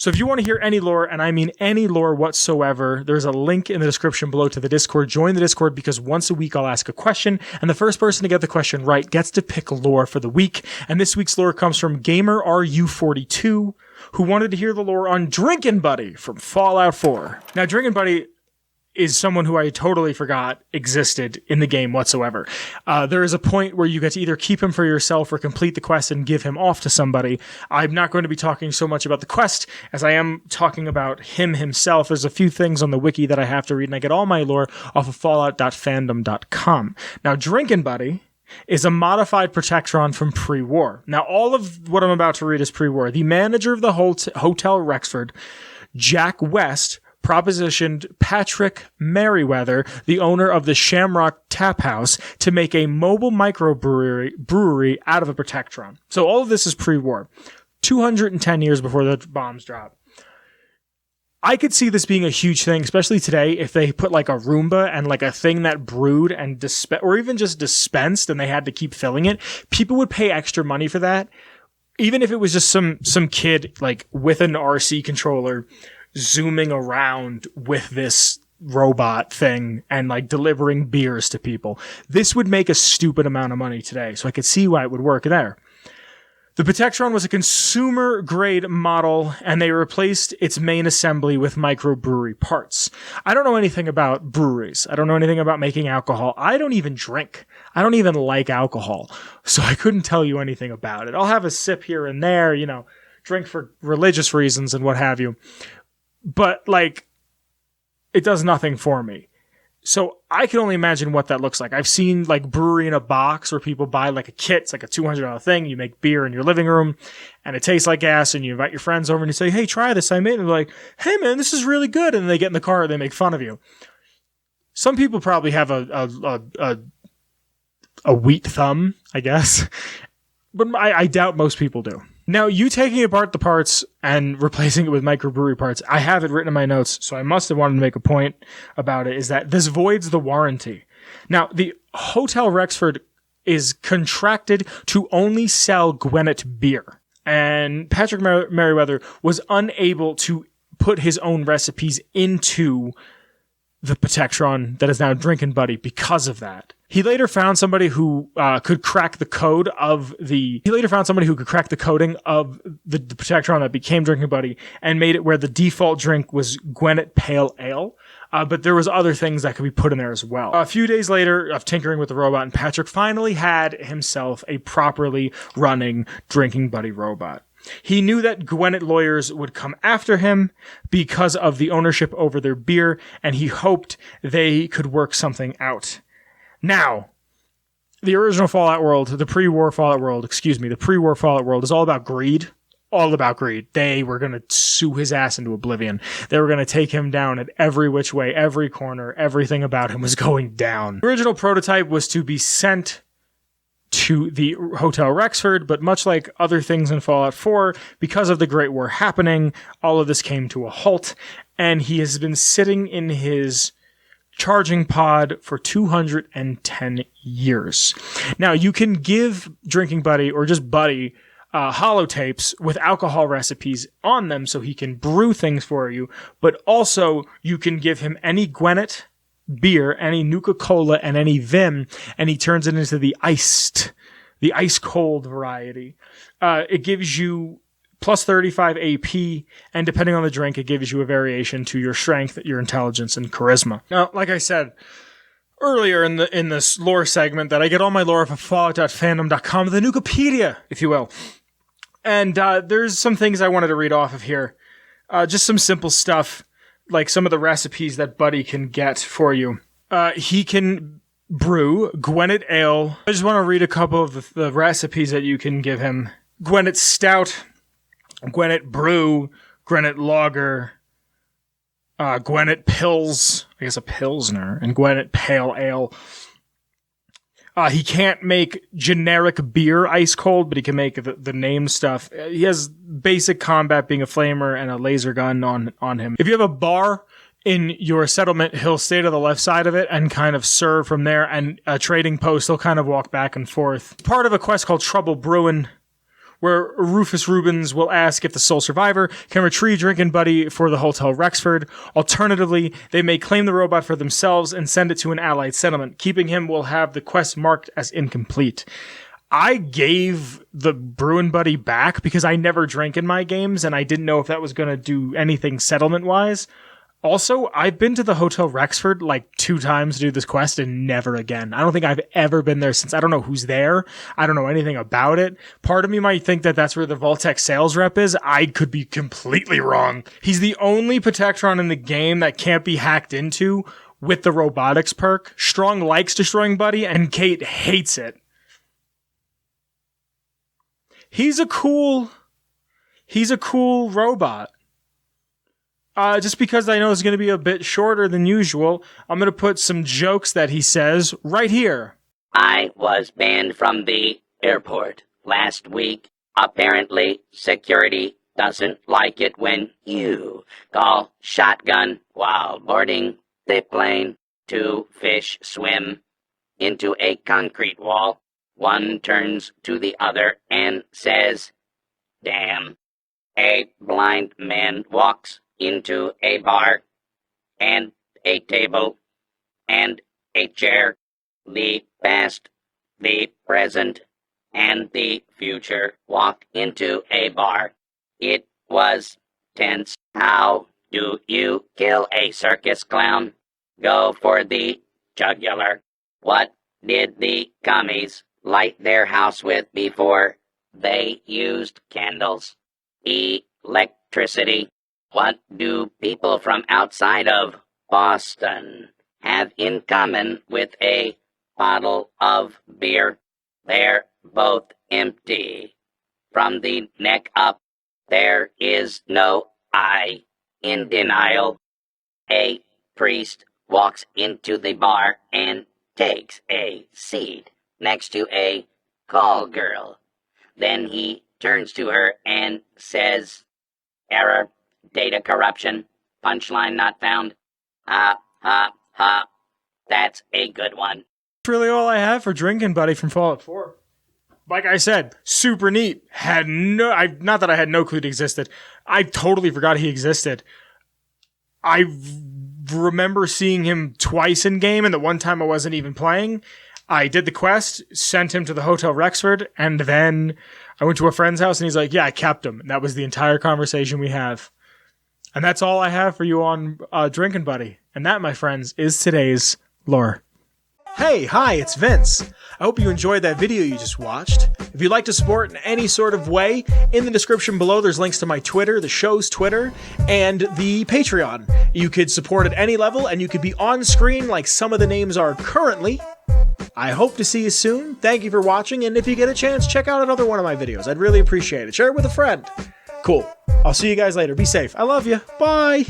So if you want to hear any lore, and I mean any lore whatsoever, there's a link in the description below to the Discord. Join the Discord because once a week I'll ask a question, and the first person to get the question right gets to pick lore for the week. And this week's lore comes from GamerRU42, who wanted to hear the lore on Drinkin Buddy from Fallout 4. Now, Drinkin Buddy is someone who I totally forgot existed in the game whatsoever. There is a point where you get to either keep him for yourself or complete the quest and give him off to somebody. I'm not going to be talking so much about the quest as I am talking about him himself. There's a few things on the wiki that I have to read, and I get all my lore off of fallout.fandom.com. Now, Drinkin Buddy is a modified Protectron from pre-war. Now, all of what I'm about to read is pre-war. The manager of the Hotel Rexford, Jack West, propositioned Patrick Merriweather, the owner of the Shamrock Tap House, to make a mobile microbrewery out of a Protectron. So all of this is pre-war, 210 years before the bombs drop. I could see this being a huge thing, especially today, if they put like a Roomba and like a thing that brewed and or even just dispensed and they had to keep filling it. People would pay extra money for that, even if it was just some kid like with an RC controller zooming around with this robot thing and like delivering beers to people. This would make a stupid amount of money today, so I could see why it would work there. The Protectron was a consumer-grade model, and they replaced its main assembly with microbrewery parts. I don't know anything about breweries. I don't know anything about making alcohol. I don't even drink. I don't even like alcohol, so I couldn't tell you anything about it. I'll have a sip here and there, drink for religious reasons and what have you. But, it does nothing for me. So I can only imagine what that looks like. I've seen, brewery in a box where people buy, a kit. It's like a $200 thing. You make beer in your living room, and it tastes like gas, and you invite your friends over, and you say, hey, try this. I made it. And they're like, hey, man, this is really good. And they get in the car, and they make fun of you. Some people probably have a wheat thumb, I guess. But I doubt most people do. Now, you taking apart the parts and replacing it with microbrewery parts, I have it written in my notes, so I must have wanted to make a point about it, is that this voids the warranty. Now, the Hotel Rexford is contracted to only sell Gwinnett beer, and Patrick Merriweather was unable to put his own recipes into the Protectron that is now Drinkin Buddy because of that. He later found somebody who could crack the coding of the Protectron that became Drinkin Buddy and made it where the default drink was Gwinnett Pale Ale. But there was other things that could be put in there as well. A few days later of tinkering with the robot, and Patrick finally had himself a properly running Drinkin Buddy robot. He knew that Gwinnett lawyers would come after him because of the ownership over their beer, and he hoped they could work something out. Now, the original Fallout world, the pre-war Fallout world is all about greed. All about greed. They were going to sue his ass into oblivion. They were going to take him down at every which way, every corner. Everything about him was going down. The original prototype was to be sent to the Hotel Rexford, but much like other things in Fallout 4, because of the Great War happening, all of this came to a halt, and he has been sitting in his charging pod for 210 years. Now, you can give Drinkin Buddy, or just Buddy, holotapes with alcohol recipes on them so he can brew things for you, but also you can give him any Gwinnett beer, any Nuka-Cola, and any Vim, and he turns it into the ice-cold variety. It gives you plus 35 AP, and depending on the drink, it gives you a variation to your strength, your intelligence, and charisma. Now, like I said earlier in this lore segment, that I get all my lore from fallout.fandom.com, the Nukipedia, if you will. And there's some things I wanted to read off of here. Just some simple stuff, like some of the recipes that Buddy can get for you. He can brew Gwinnett Ale. I just want to read a couple of the recipes that you can give him. Gwinnett Stout, Gwinnett Brew, Gwinnett Lager, Gwinnett Pils, I guess a Pilsner, and Gwinnett Pale Ale. He can't make generic beer ice cold, but he can make the name stuff. He has basic combat, being a flamer and a laser gun on him. If you have a bar in your settlement, he'll stay to the left side of it and kind of serve from there, and a trading post, he'll kind of walk back and forth. Part of a quest called Trouble Brewin', where Rufus Rubens will ask if the sole survivor can retrieve Drinkin Buddy for the Hotel Rexford. Alternatively, they may claim the robot for themselves and send it to an allied settlement. Keeping him will have the quest marked as incomplete. I gave the Bruin Buddy back because I never drank in my games, and I didn't know if that was going to do anything settlement-wise. Also, I've been to the Hotel Rexford like 2 times to do this quest and never again. I don't think I've ever been there since. I don't know who's there. I don't know anything about it. Part of me might think that that's where the Vault-Tec sales rep is. I could be completely wrong. He's the only Protectron in the game that can't be hacked into with the robotics perk. Strong likes destroying Buddy, and Kate hates it. He's a cool robot. Just because I know it's going to be a bit shorter than usual, I'm going to put some jokes that he says right here. I was banned from the airport last week. Apparently, security doesn't like it when you call shotgun while boarding the plane. 2 fish swim into a concrete wall. One turns to the other and says, "Damn." A blind man walks into a bar, and a table, and a chair. The past, the present, and the future walk into a bar. It was tense. How do you kill a circus clown? Go for the jugular. What did the commies light their house with before they used candles? Electricity. What do people from outside of Boston have in common with a bottle of beer? They're both empty. From the neck up, there is no I in denial. A priest walks into the bar and takes a seat next to a call girl. Then he turns to her and says, "Error. Data corruption. Punchline not found." Ha, ha, ha. That's a good one. That's really all I have for Drinkin Buddy from Fallout 4. Like I said, super neat. Not that I had no clue it existed. I totally forgot he existed. I remember seeing him twice in game, and the one time I wasn't even playing. I did the quest, sent him to the Hotel Rexford, and then I went to a friend's house, and he's like, "Yeah, I kept him." And that was the entire conversation we have. And that's all I have for you on Drinkin Buddy. And that, my friends, is today's lore. Hey, hi, it's Vince. I hope you enjoyed that video you just watched. If you'd like to support in any sort of way, in the description below there's links to my Twitter, the show's Twitter, and the Patreon. You could support at any level, and you could be on screen like some of the names are currently. I hope to see you soon. Thank you for watching, and if you get a chance, check out another one of my videos. I'd really appreciate it. Share it with a friend. Cool. I'll see you guys later. Be safe. I love you. Bye.